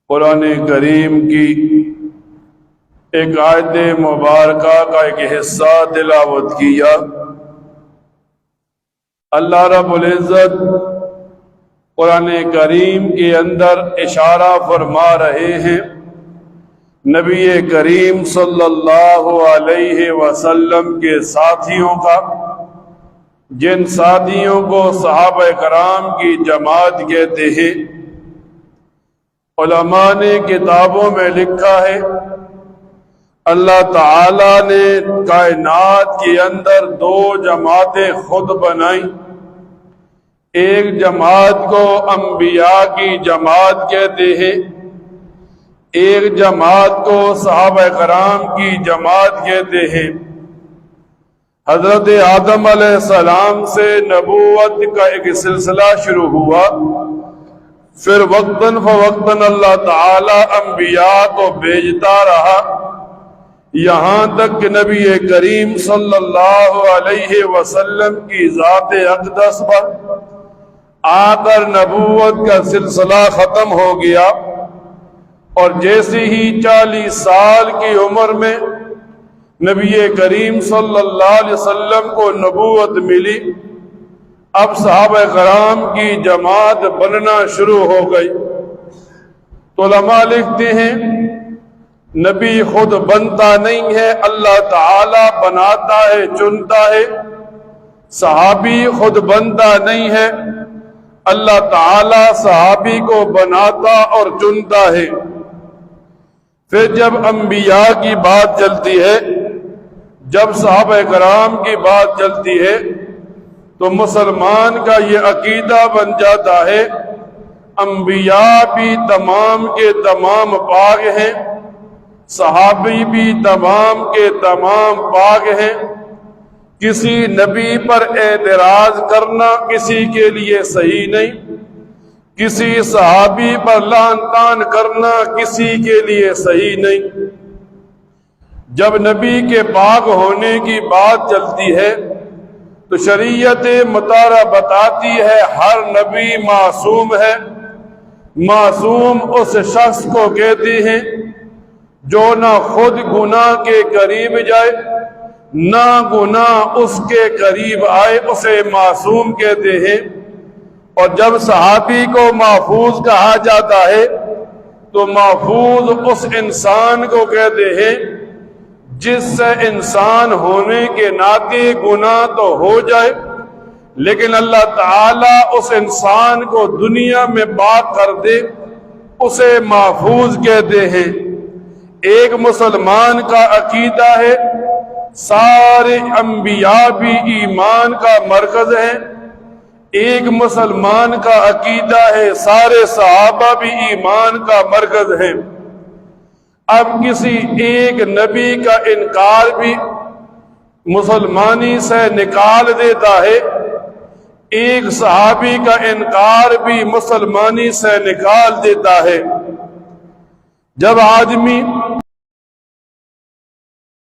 قرآن کریم کی ایک آیت مبارکہ کا ایک حصہ تلاوت کیا۔ اللہ رب العزت قرآن کریم کے اندر اشارہ فرما رہے ہیں نبی کریم صلی اللہ علیہ وسلم کے ساتھیوں کا، جن ساتھیوں کو صحابہ کرام کی جماعت کہتے ہیں۔ علماء نے کتابوں میں لکھا ہے اللہ تعالی نے کائنات کے اندر دو جماعتیں خود بنائیں۔ ایک جماعت کو انبیاء کی جماعت کہتے ہیں، ایک جماعت کو صحابہ کرام کی جماعت کہتے ہیں۔ حضرت آدم علیہ السلام سے نبوت کا ایک سلسلہ شروع ہوا، پھر وقتاً فوقتاً اللہ تعالی انبیاء کو بھیجتا رہا، یہاں تک کہ نبی کریم صلی اللہ علیہ وسلم کی ذات اقدس پر آ کر نبوت کا سلسلہ ختم ہو گیا، اور جیسے ہی 40 سال کی عمر میں نبی کریم صلی اللہ علیہ وسلم کو نبوت ملی، اب صحابہ کرام کی جماعت بننا شروع ہو گئی۔ تو علماء لکھتے ہیں نبی خود بنتا نہیں ہے، اللہ تعالی بناتا ہے، چنتا ہے۔ صحابی خود بنتا نہیں ہے، اللہ تعالی صحابی کو بناتا اور چنتا ہے۔ پھر جب انبیاء کی بات چلتی ہے، جب صحابہ کرام کی بات چلتی ہے، تو مسلمان کا یہ عقیدہ بن جاتا ہے انبیاء بھی تمام کے تمام پاک ہیں، صحابی بھی تمام کے تمام پاک ہیں۔ کسی نبی پر اعتراض کرنا کسی کے لیے صحیح نہیں، کسی صحابی پر لعن طعن کرنا کسی کے لیے صحیح نہیں۔ جب نبی کے پاک ہونے کی بات چلتی ہے تو شریعت مطالعہ بتاتی ہے ہر نبی معصوم ہے۔ معصوم اس شخص کو کہتے ہیں جو نہ خود گناہ کے قریب جائے نہ گناہ اس کے قریب آئے، اسے معصوم کہتے ہیں۔ اور جب صحابی کو محفوظ کہا جاتا ہے تو محفوظ اس انسان کو کہتے ہیں جس سے انسان ہونے کے ناطے گناہ تو ہو جائے، لیکن اللہ تعالیٰ اس انسان کو دنیا میں پاک کر دے، اسے محفوظ کہتے ہیں۔ ایک مسلمان کا عقیدہ ہے سارے انبیاء بھی ایمان کا مرکز ہیں، ایک مسلمان کا عقیدہ ہے سارے صحابہ بھی ایمان کا مرکز ہیں۔ اب کسی ایک نبی کا انکار بھی مسلمانی سے نکال دیتا ہے، ایک صحابی کا انکار بھی مسلمانی سے نکال دیتا ہے۔ جب آدمی